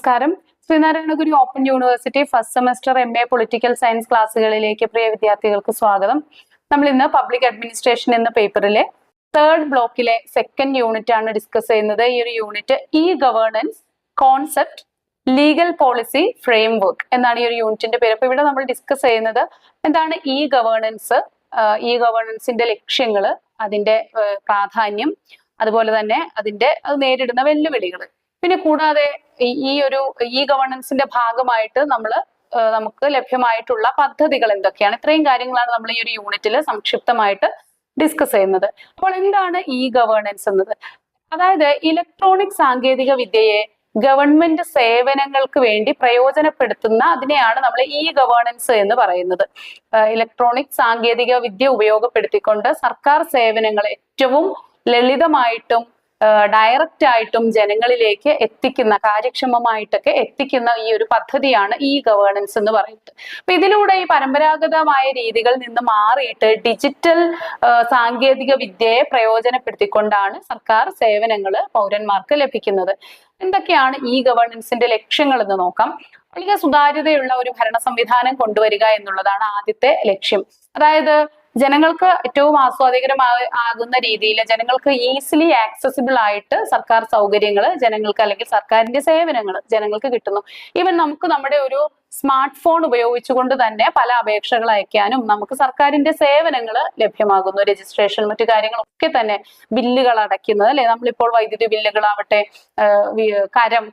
നമസ്കാരം. Sreenarayana Guru open university first semester MA political science ക്ലാസ്സുകളിലേക്ക് പ്രിയ വിദ്യാർത്ഥികൾക്ക് സ്വാഗതം. നമ്മൾ ഇന്ന് പബ്ലിക് അഡ്മിനിസ്ട്രേഷൻ എന്ന പേപ്പറിലെ തേർഡ് ബ്ലോക്കിലെ സെക്കൻഡ് യൂണിറ്റ് ആണ് ഡിസ്കസ് ചെയ്യുന്നത്. ഈ ഒരു unit governance concept legal policy framework എന്നാണ് ഈ ഒരു യൂണിറ്റിന്റെ പേര്. അപ്പൊ ഇവിടെ നമ്മൾ ഡിസ്കസ് ചെയ്യുന്നത് എന്താണ് ഗവേണൻസ്, ഗവേണൻസിന്റെ ലക്ഷ്യങ്ങള്, അതിന്റെ പ്രാധാന്യം, അതുപോലെ തന്നെ അത് നേരിടുന്ന വെല്ലുവിളികൾ. പിന്നെ കൂടാതെ ഈ ഗവേണൻസിന്റെ ഭാഗമായിട്ട് നമുക്ക് ലഭ്യമായിട്ടുള്ള പദ്ധതികൾ എന്തൊക്കെയാണ്, ഇത്രയും കാര്യങ്ങളാണ് നമ്മൾ ഈ ഒരു യൂണിറ്റിൽ സംക്ഷിപ്തമായിട്ട് ഡിസ്കസ് ചെയ്യുന്നത്. അപ്പോൾ എന്താണ് ഗവേണൻസ് എന്നത്? അതായത് ഇലക്ട്രോണിക് സാങ്കേതിക വിദ്യയെ ഗവൺമെന്റ് സേവനങ്ങൾക്ക് വേണ്ടി പ്രയോജനപ്പെടുത്തുന്ന അതിനെയാണ് നമ്മൾ ഗവേണൻസ് എന്ന് പറയുന്നത്. ഇലക്ട്രോണിക് സാങ്കേതിക വിദ്യ ഉപയോഗപ്പെടുത്തിക്കൊണ്ട് സർക്കാർ സേവനങ്ങൾ ഏറ്റവും ലളിതമായിട്ടും ഡയറക്റ്റ് ആയിട്ടും ജനങ്ങളിലേക്ക് എത്തിക്കുന്ന, കാര്യക്ഷമമായിട്ടൊക്കെ എത്തിക്കുന്ന ഈ ഒരു പദ്ധതിയാണ് ഗവേണൻസ് എന്ന് പറയുന്നത്. അപ്പൊ ഇതിലൂടെ ഈ പരമ്പരാഗതമായ രീതികളിൽ നിന്ന് മാറിയിട്ട് ഡിജിറ്റൽ സാങ്കേതിക വിദ്യയെ പ്രയോജനപ്പെടുത്തിക്കൊണ്ടാണ് സർക്കാർ സേവനങ്ങൾ പൗരന്മാർക്ക് ലഭിക്കുന്നത്. എന്തൊക്കെയാണ് ഗവേണൻസിന്റെ ലക്ഷ്യങ്ങൾ എന്ന് നോക്കാം. വളരെ സുതാര്യതയുള്ള ഒരു ഭരണ സംവിധാനം കൊണ്ടുവരിക എന്നുള്ളതാണ് ആദ്യത്തെ ലക്ഷ്യം. അതായത് ജനങ്ങൾക്ക് ഏറ്റവും ആസ്വാദികരമാകുന്ന രീതിയിൽ ജനങ്ങൾക്ക് ഈസിലി ആക്സസിബിൾ ആയിട്ട് സർക്കാർ സൗകര്യങ്ങൾ ജനങ്ങൾക്ക്, അല്ലെങ്കിൽ സർക്കാരിന്റെ സേവനങ്ങൾ ജനങ്ങൾക്ക് കിട്ടുന്നു. ഈവൻ നമുക്ക് നമ്മുടെ ഒരു സ്മാർട്ട് ഫോൺ ഉപയോഗിച്ചുകൊണ്ട് തന്നെ പല അപേക്ഷകൾ അയക്കാനും നമുക്ക് സർക്കാരിന്റെ സേവനങ്ങൾ ലഭ്യമാകുന്നു. രജിസ്ട്രേഷൻ, മറ്റു കാര്യങ്ങളൊക്കെ തന്നെ, ബില്ലുകൾ അടയ്ക്കുന്നത്, അല്ലെ, നമ്മളിപ്പോൾ വൈദ്യുതി ബില്ലുകളാവട്ടെ,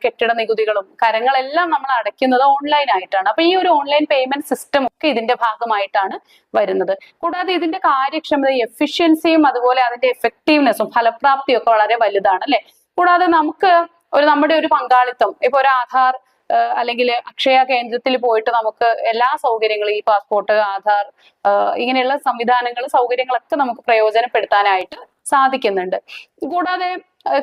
കെട്ടിട നികുതികളും കരങ്ങളെല്ലാം നമ്മൾ അടയ്ക്കുന്നത് ഓൺലൈൻ ആയിട്ടാണ്. അപ്പൊ ഈ ഒരു ഓൺലൈൻ പേയ്മെന്റ് സിസ്റ്റം ഒക്കെ ഇതിന്റെ ഭാഗമായിട്ടാണ് വരുന്നത്. കൂടാതെ ഇതിന്റെ കാര്യക്ഷമത, എഫിഷ്യൻസിയും അതുപോലെ അതിന്റെ എഫക്റ്റീവ്നെസ്സും ഫലപ്രാപ്തിയും ഒക്കെ വളരെ വലുതാണ്, അല്ലെ. കൂടാതെ നമുക്ക് നമ്മുടെ ഒരു പങ്കാളിത്തം, ഇപ്പൊ ഒരു ആധാർ അല്ലെങ്കിൽ അക്ഷയ കേന്ദ്രത്തിൽ പോയിട്ട് നമുക്ക് എല്ലാ സൗകര്യങ്ങളും, ഈ പാസ്പോർട്ട്, ആധാർ, ഇങ്ങനെയുള്ള സൗകര്യങ്ങളൊക്കെ നമുക്ക് പ്രയോജനപ്പെടുത്താനായിട്ട് സാധിക്കുന്നുണ്ട്. കൂടാതെ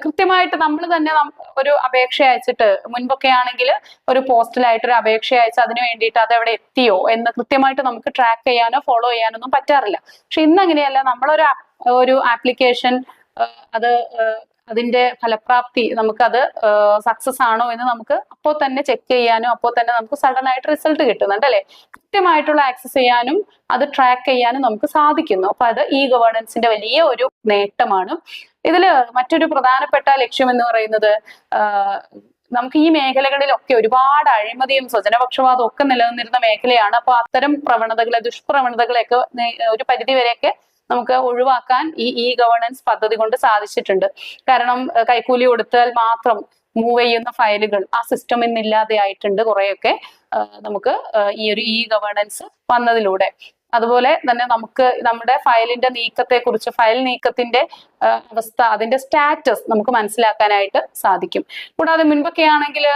കൃത്യമായിട്ട് നമ്മൾ തന്നെ ഒരു അപേക്ഷ അയച്ചിട്ട്, മുൻപൊക്കെ ആണെങ്കിൽ ഒരു പോസ്റ്റലായിട്ട് ഒരു അപേക്ഷ അയച്ച് അതിന് വേണ്ടിയിട്ട് അത് എവിടെ എത്തിയോ എന്ന് കൃത്യമായിട്ട് നമുക്ക് ട്രാക്ക് ചെയ്യാനോ ഫോളോ ചെയ്യാനൊന്നും പറ്റാറില്ല. പക്ഷെ ഇന്ന് അങ്ങനെയല്ല. നമ്മളൊരു ആപ്ലിക്കേഷൻ, അതിന്റെ ഫലപ്രാപ്തി, നമുക്കത് സക്സസ് ആണോ എന്ന് നമുക്ക് അപ്പോൾ തന്നെ ചെക്ക് ചെയ്യാനും അപ്പോൾ തന്നെ നമുക്ക് സഡൻ ആയിട്ട് റിസൾട്ട് കിട്ടുന്നുണ്ട്, അല്ലെ. കൃത്യമായിട്ടുള്ള ആക്സസ് ചെയ്യാനും അത് ട്രാക്ക് ചെയ്യാനും നമുക്ക് സാധിക്കുന്നു. അപ്പൊ അത് ഗവേണൻസിന്റെ വലിയ ഒരു നേട്ടമാണ്. ഇതില് മറ്റൊരു പ്രധാനപ്പെട്ട ലക്ഷ്യം എന്ന് പറയുന്നത്, നമുക്ക് ഈ മേഖലകളിലൊക്കെ ഒരുപാട് അഴിമതിയും സ്വജനപക്ഷപാതവും ഒക്കെ നിലനിന്നിരുന്ന മേഖലയാണ്. അപ്പൊ അത്തരം ദുഷ്പ്രവണതകളെയൊക്കെ ഒരു പരിധിവരെയൊക്കെ നമുക്ക് ഒഴിവാക്കാൻ ഈ ഗവേണൻസ് പദ്ധതി കൊണ്ട് സാധിച്ചിട്ടുണ്ട്. കാരണം കൈക്കൂലി കൊടുത്താൽ മാത്രം മൂവ് ചെയ്യുന്ന ഫയലുകൾ ആ സിസ്റ്റം ഇന്നില്ലാതെ ആയിട്ടുണ്ട് കുറെയൊക്കെ നമുക്ക് ഈ ഒരു ഗവേണൻസ് വന്നതിലൂടെ. അതുപോലെ തന്നെ നമുക്ക് നമ്മുടെ ഫയലിന്റെ നീക്കത്തെക്കുറിച്ച്, ഫയൽ നീക്കത്തിന്റെ അവസ്ഥ, അതിന്റെ സ്റ്റാറ്റസ് നമുക്ക് മനസ്സിലാക്കാനായിട്ട് സാധിക്കും. കൂടാതെ മുൻപൊക്കെ ആണെങ്കിൽ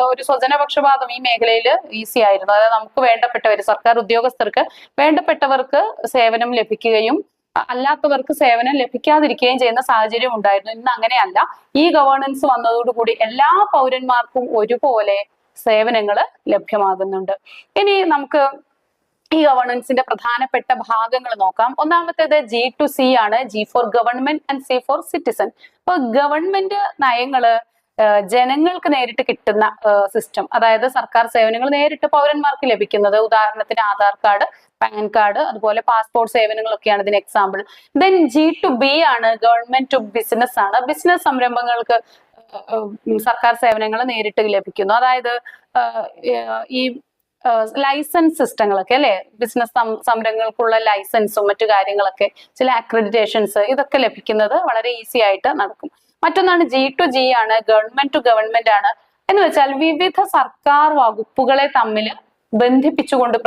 ഒരു സ്വജനപക്ഷപാതം ഈ മേഖലയിൽ ഈസി ആയിരുന്നു. അതായത് നമുക്ക് വേണ്ടപ്പെട്ടവർ, സർക്കാർ ഉദ്യോഗസ്ഥർക്ക് വേണ്ടപ്പെട്ടവർക്ക് സേവനം ലഭിക്കുകയും അല്ലാത്തവർക്ക് സേവനം ലഭിക്കാതിരിക്കുകയും ചെയ്യുന്ന സാഹചര്യം ഉണ്ടായിരുന്നു. ഇന്ന് അങ്ങനെയല്ല. ഗവേണൻസ് വന്നതോടുകൂടി എല്ലാ പൗരന്മാർക്കും ഒരുപോലെ സേവനങ്ങൾ ലഭ്യമാകുന്നുണ്ട്. ഇനി നമുക്ക് ഗവേണൻസിന്റെ പ്രധാനപ്പെട്ട ഭാഗങ്ങൾ നോക്കാം. ഒന്നാമത്തേത് G2C ആണ്. G for government and C for citizen. അപ്പൊ ഗവൺമെന്റ് നയങ്ങള് ജനങ്ങൾക്ക് നേരിട്ട് കിട്ടുന്ന സിസ്റ്റം, അതായത് സർക്കാർ സേവനങ്ങൾ നേരിട്ട് പൗരന്മാർക്ക് ലഭിക്കുന്നത്. ഉദാഹരണത്തിന് ആധാർ കാർഡ്, പാൻ കാർഡ്, അതുപോലെ പാസ്പോർട്ട് സേവനങ്ങളൊക്കെയാണ് ഇതിന് എക്സാമ്പിൾ. ദെൻ G2B ആണ്, ഗവൺമെന്റ് ടു ബിസിനസ് ആണ്. ബിസിനസ് സംരംഭങ്ങൾക്ക് സർക്കാർ സേവനങ്ങൾ നേരിട്ട് ലഭിക്കുന്നു. അതായത് ഈ ലൈസൻസ് സിസ്റ്റങ്ങളൊക്കെ, അല്ലെ, ബിസിനസ് സംരംഭങ്ങൾക്കുള്ള ലൈസൻസും മറ്റു കാര്യങ്ങളൊക്കെ, ചില അക്രഡിറ്റേഷൻസ്, ഇതൊക്കെ ലഭിക്കുന്നത് വളരെ ഈസി ആയിട്ട് നടക്കും. മറ്റൊന്നാണ് G2G ആണ്, ഗവൺമെന്റ് ടു ഗവൺമെന്റ് ആണ്. എന്ന് വെച്ചാൽ വിവിധ സർക്കാർ വകുപ്പുകളെ തമ്മിൽ ബന്ധിപ്പിച്ചുകൊണ്ട്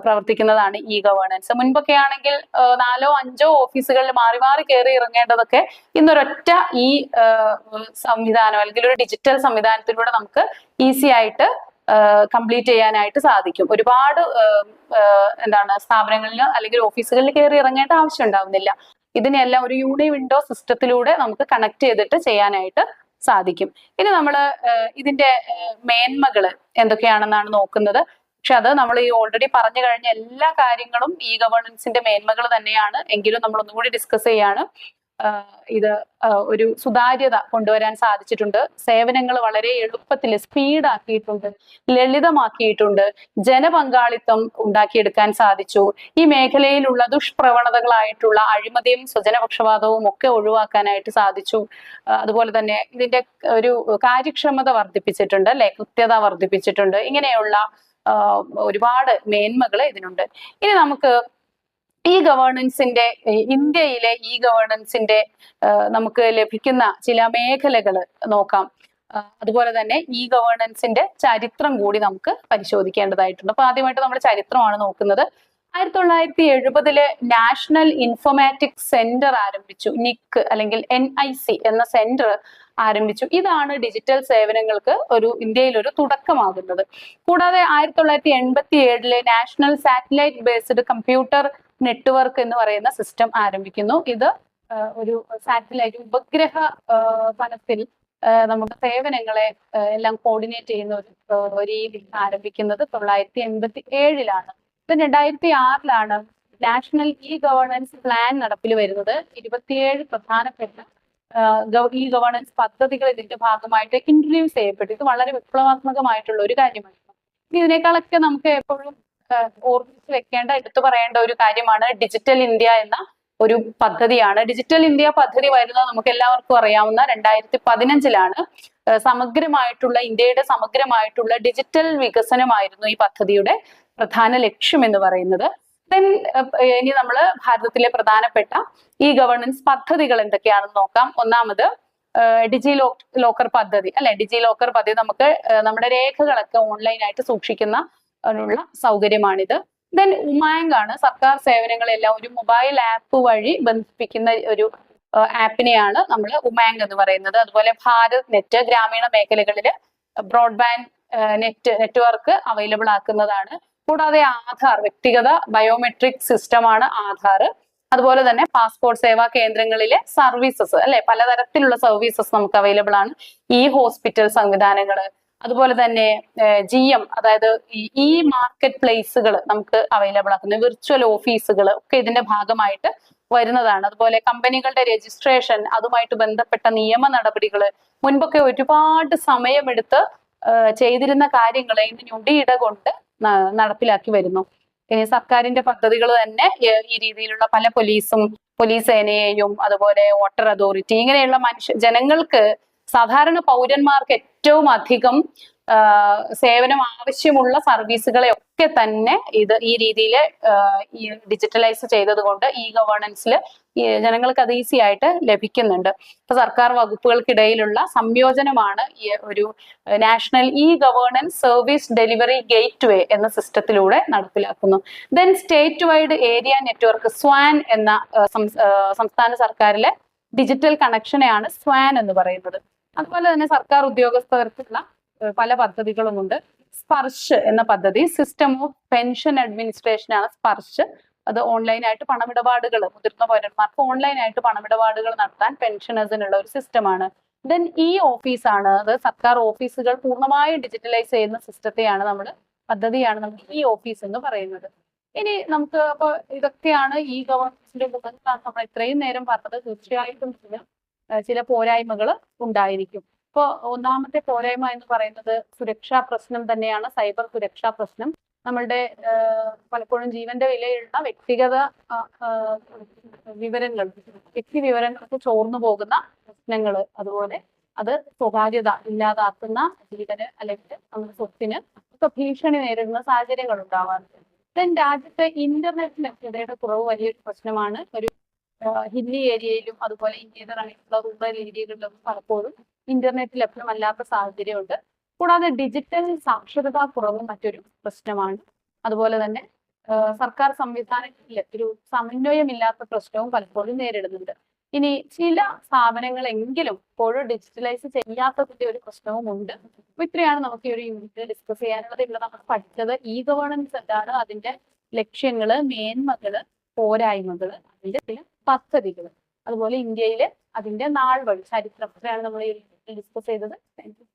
പ്രവർത്തിക്കുന്നതാണ് ഗവേണൻസ്. മുൻപൊക്കെ ആണെങ്കിൽ 4-5 ഓഫീസുകളിൽ മാറി മാറി കയറി ഇറങ്ങേണ്ടതൊക്കെ ഇന്നൊരൊറ്റ സംവിധാനം, അല്ലെങ്കിൽ ഒരു ഡിജിറ്റൽ സംവിധാനത്തിലൂടെ നമുക്ക് ഈസി ആയിട്ട് കംപ്ലീറ്റ് ചെയ്യാനായിട്ട് സാധിക്കും. ഒരുപാട് സ്ഥാപനങ്ങളിൽ അല്ലെങ്കിൽ ഓഫീസുകളിൽ കയറി ഇറങ്ങേണ്ട ആവശ്യം ഉണ്ടാവുന്നില്ല. ഇതിനെല്ലാം ഒരു വിൻഡോ സിസ്റ്റത്തിലൂടെ നമുക്ക് കണക്ട് ചെയ്തിട്ട് ചെയ്യാനായിട്ട് സാധിക്കും. ഇനി നമ്മൾ ഇതിന്റെ മേന്മകള് എന്തൊക്കെയാണെന്നാണ് നോക്കുന്നത്. പക്ഷെ അത് നമ്മൾ ഓൾറെഡി പറഞ്ഞു കഴിഞ്ഞ എല്ലാ കാര്യങ്ങളും ഗവേണൻസിന്റെ മേന്മകൾ തന്നെയാണ്. എങ്കിലും നമ്മൾ ഒന്നുകൂടി ഡിസ്കസ് ചെയ്യാണ്. ഇത് ഒരു സുതാര്യത കൊണ്ടുവരാൻ സാധിച്ചിട്ടുണ്ട്. സേവനങ്ങൾ വളരെ എളുപ്പത്തിൽ സ്പീഡാക്കിയിട്ടുണ്ട്, ലളിതമാക്കിയിട്ടുണ്ട്, ജനപങ്കാളിത്തം ഉണ്ടാക്കിയെടുക്കാൻ സാധിച്ചു. ഈ മേഖലയിലുള്ള ദുഷ്പ്രവണതകളായിട്ടുള്ള അഴിമതിയും സ്വജനപക്ഷപാതവും ഒക്കെ ഒഴിവാക്കാനായിട്ട് സാധിച്ചു. അതുപോലെ തന്നെ ഇതിന്റെ ഒരു കാര്യക്ഷമത വർദ്ധിപ്പിച്ചിട്ടുണ്ട്, അല്ലെ, കൃത്യത വർദ്ധിപ്പിച്ചിട്ടുണ്ട്. ഇങ്ങനെയുള്ള ഒരുപാട് മേന്മകൾ ഇതിനുണ്ട്. ഇനി നമുക്ക് ഈ ഗവേണൻസിന്റെ, ഇന്ത്യയിലെ ഈ ഗവേണൻസിന്റെ നമുക്ക് ലഭിക്കുന്ന ചില മേഖലകൾ നോക്കാം. അതുപോലെ തന്നെ ഈ ഗവേണൻസിന്റെ ചരിത്രം കൂടി നമുക്ക് പരിശോധിക്കേണ്ടതായിട്ടുണ്ട്. അപ്പൊ ആദ്യമായിട്ട് നമ്മൾ ചരിത്രമാണ് നോക്കുന്നത്. 1970 നാഷണൽ ഇൻഫോർമാറ്റിക്സ് സെന്റർ ആരംഭിച്ചു. നിക് അല്ലെങ്കിൽ NIC എന്ന സെന്റർ ആരംഭിച്ചു. ഇതാണ് ഡിജിറ്റൽ സേവനങ്ങൾക്ക് ഇന്ത്യയിൽ ഒരു തുടക്കമാകുന്നത്. കൂടാതെ 1987 national satellite based computer network എന്ന് പറയുന്ന സിസ്റ്റം ആരംഭിക്കുന്നു. ഇത് ഒരു സാറ്റലൈറ്റ് ഉപഗ്രഹ തലത്തിൽ നമ്മുടെ സേവനങ്ങളെ എല്ലാം കോർഡിനേറ്റ് ചെയ്യുന്ന ഒരു രീതി ആരംഭിക്കുന്നത് 1987 ഇത് 2006 നാഷണൽ ഇ ഗവേണൻസ് പ്ലാൻ നടപ്പിൽ വരുന്നത്. 27 പ്രധാനപ്പെട്ട ഇ ഗവേണൻസ് പദ്ധതികൾ ഇതിന്റെ ഭാഗമായിട്ട് ഇൻട്രൊഡ്യൂസ് ചെയ്യപ്പെട്ടു. ഇത് വളരെ വിപ്ലവാത്മകമായിട്ടുള്ള ഒരു കാര്യമായിരുന്നു. ഇതിനേക്കാളൊക്കെ നമുക്ക് എപ്പോഴും ഓർമ്മിച്ച് വെക്കേണ്ട, എടുത്തു പറയേണ്ട ഒരു കാര്യമാണ് ഡിജിറ്റൽ ഇന്ത്യ എന്ന ഒരു പദ്ധതിയാണ്. ഡിജിറ്റൽ ഇന്ത്യ പദ്ധതി വരുന്നത് നമുക്ക് എല്ലാവർക്കും അറിയാവുന്ന 2015 സമഗ്രമായിട്ടുള്ള ഇന്ത്യയുടെ സമഗ്രമായിട്ടുള്ള ഡിജിറ്റൽ വികസനമായിരുന്നു ഈ പദ്ധതിയുടെ പ്രധാന ലക്ഷ്യം എന്ന് പറയുന്നത്. ഇനി നമ്മൾ ഭാരതത്തിലെ പ്രധാനപ്പെട്ട ഈ ഗവേണൻസ് പദ്ധതികൾ എന്തൊക്കെയാണെന്ന് നോക്കാം. ഒന്നാമത് ഡിജി ലോക്കർ പദ്ധതി, അല്ലെ. ഡിജി ലോക്കർ പദ്ധതി നമുക്ക് നമ്മുടെ രേഖകളൊക്കെ ഓൺലൈനായിട്ട് സൂക്ഷിക്കുന്ന സൗകര്യമാണിത്. ദെൻ ഉമാങ് ആണ്. സർക്കാർ സേവനങ്ങളെല്ലാം ഒരു മൊബൈൽ ആപ്പ് വഴി ബന്ധിപ്പിക്കുന്ന ഒരു ആപ്പിനെയാണ് നമ്മൾ ഉമാങ് എന്ന് പറയുന്നത്. അതുപോലെ ഭാരത് നെറ്റ് ഗ്രാമീണ മേഖലകളിൽ ബ്രോഡ്ബാൻഡ് നെറ്റ്വർക്ക് അവൈലബിൾ ആക്കുന്നതാണ്. കൂടാതെ ആധാർ, വ്യക്തിഗത ബയോമെട്രിക് സിസ്റ്റമാണ് ആധാർ. അതുപോലെ തന്നെ പാസ്പോർട്ട് സേവാ കേന്ദ്രങ്ങളിലെ സർവീസസ്, അല്ലെ, പലതരത്തിലുള്ള സർവീസസ് നമുക്ക് അവൈലബിൾ ആണ്. ഈ ഹോസ്പിറ്റൽ സംവിധാനങ്ങൾ, അതുപോലെ തന്നെ GM, അതായത് ഈ മാർക്കറ്റ് പ്ലേസുകൾ നമുക്ക് അവൈലബിൾ ആക്കുന്ന വിർച്വൽ ഓഫീസുകൾ ഒക്കെ ഇതിന്റെ ഭാഗമായിട്ട് വരുന്നതാണ്. അതുപോലെ കമ്പനികളുടെ രജിസ്ട്രേഷൻ, അതുമായിട്ട് ബന്ധപ്പെട്ട നിയമ നടപടികൾ, മുൻപൊക്കെ ഒരുപാട് സമയമെടുത്ത് ചെയ്തിരുന്ന കാര്യങ്ങളെ ഇന്ന് ഞൊടിയിട കൊണ്ട് നടപ്പിലാക്കി വരുന്നു. ഇനി സർക്കാരിന്റെ പദ്ധതികൾ തന്നെ ഈ രീതിയിലുള്ള പല പോലീസ് സേനയെയും അതുപോലെ വാട്ടർ അതോറിറ്റി, ഇങ്ങനെയുള്ള ജനങ്ങൾക്ക്, സാധാരണ പൗരന്മാർക്ക് ഏറ്റവും അധികം സേവനം ആവശ്യമുള്ള സർവീസുകളെ ഒക്കെ തന്നെ ഈ രീതിയിൽ ഡിജിറ്റലൈസ് ചെയ്തത് കൊണ്ട് ഈ ഗവേണൻസിൽ ജനങ്ങൾക്ക് അത് ഈസി ആയിട്ട് ലഭിക്കുന്നുണ്ട്. ഇപ്പൊ സർക്കാർ വകുപ്പുകൾക്കിടയിലുള്ള സംയോജനമാണ് ഈ ഒരു national E governance service delivery gate വേ എന്ന സിസ്റ്റത്തിലൂടെ നടപ്പിലാക്കുന്നു. Then state wide area network swan എന്ന സംസ്ഥാന സർക്കാരിലെ ഡിജിറ്റൽ കണക്ഷനെയാണ് സ്വാൻ എന്ന് പറയുന്നത്. അതുപോലെ തന്നെ സർക്കാർ ഉദ്യോഗസ്ഥർക്കുള്ള പല പദ്ധതികളുമുണ്ട്. സ്പർശ് എന്ന പദ്ധതി സിസ്റ്റം ഓഫ് പെൻഷൻ അഡ്മിനിസ്ട്രേഷൻ ആണ് സ്പർശ്. അത് ഓൺലൈനായിട്ട് പണമിടപാടുകൾ, മുതിർന്ന പൗരന്മാർക്ക് ഓൺലൈനായിട്ട് പണമിടപാടുകൾ നടത്താൻ പെൻഷനേഴ്സിനുള്ള ഒരു സിസ്റ്റമാണ്. ദെൻ ഈ ഓഫീസാണ്, അത് സർക്കാർ ഓഫീസുകൾ പൂർണ്ണമായും ഡിജിറ്റലൈസ് ചെയ്യുന്ന പദ്ധതിയാണ് നമ്മൾ ഈ ഓഫീസ് എന്ന് പറയുന്നത്. ഇനി നമുക്ക് അപ്പൊ ഇതൊക്കെയാണ് ഈ ഗവേണൻസിന്റെ മുഖത്താണ് നമ്മൾ ഇത്രയും നേരം പറഞ്ഞത്. തീർച്ചയായിട്ടും ചില പോരായ്മകൾ ഉണ്ടായിരിക്കും. ഇപ്പൊ ഒന്നാമത്തെ പോരായ്മ എന്ന് പറയുന്നത് സുരക്ഷാ പ്രശ്നം തന്നെയാണ്, സൈബർ സുരക്ഷാ പ്രശ്നം. നമ്മളുടെ പലപ്പോഴും ജീവന്റെ വിലയുള്ള വ്യക്തി വിവരങ്ങൾക്ക് ചോർന്നു പോകുന്ന പ്രശ്നങ്ങൾ, അതുപോലെ അത് സ്വകാര്യത ഇല്ലാതാക്കുന്ന ജീവന് അല്ലെങ്കിൽ നമ്മുടെ സ്വത്തിന് ഒക്കെ ഭീഷണി നേരിടുന്ന സാഹചര്യങ്ങൾ ഉണ്ടാവാറുണ്ട്. രാജ്യത്തെ ഇന്റർനെറ്റ് ലഭ്യതയുടെ കുറവ് വലിയൊരു പ്രശ്നമാണ്. ഒരു ഹില്ലി ഏരിയയിലും അതുപോലെ ഇന്ത്യയിലായിട്ടുള്ള റൂറൽ ഏരിയകളിലും പലപ്പോഴും ഇന്റർനെറ്റ് ലഭ്യമല്ലാത്ത സാഹചര്യമുണ്ട്. കൂടാതെ ഡിജിറ്റൽ സാക്ഷരതാ കുറവും മറ്റൊരു പ്രശ്നമാണ്. അതുപോലെ തന്നെ സർക്കാർ സംവിധാനങ്ങളിൽ ഒരു സമന്വയമില്ലാത്ത പ്രശ്നവും പലപ്പോഴും നേരിടുന്നുണ്ട്. ഇനി ചില സ്ഥാപനങ്ങളെങ്കിലും ഇപ്പോഴും ഡിജിറ്റലൈസ് ചെയ്യാത്തതിന്റെ ഒരു പ്രശ്നവും ഉണ്ട്. അപ്പൊ ഇത്രയാണ് നമുക്ക് ഈ ഒരു യൂണിറ്റ് ഡിസ്കസ് ചെയ്യാനുള്ളത്. ഇവിടെ നമ്മൾ പഠിച്ചത് ഇ ഗവേണൻസ് എന്താണ്, അതിന്റെ ലക്ഷ്യങ്ങള്, മേന്മകള്, പോരായ്മകള്, അതിന്റെ ചില പദ്ധതികൾ, അതുപോലെ ഇന്ത്യയിലെ അതിന്റെ നാൾ വഴി ചരിത്രം, ഇത്രയാണ് നമ്മൾ ഡിസ്കസ് ചെയ്തത്. Thank you.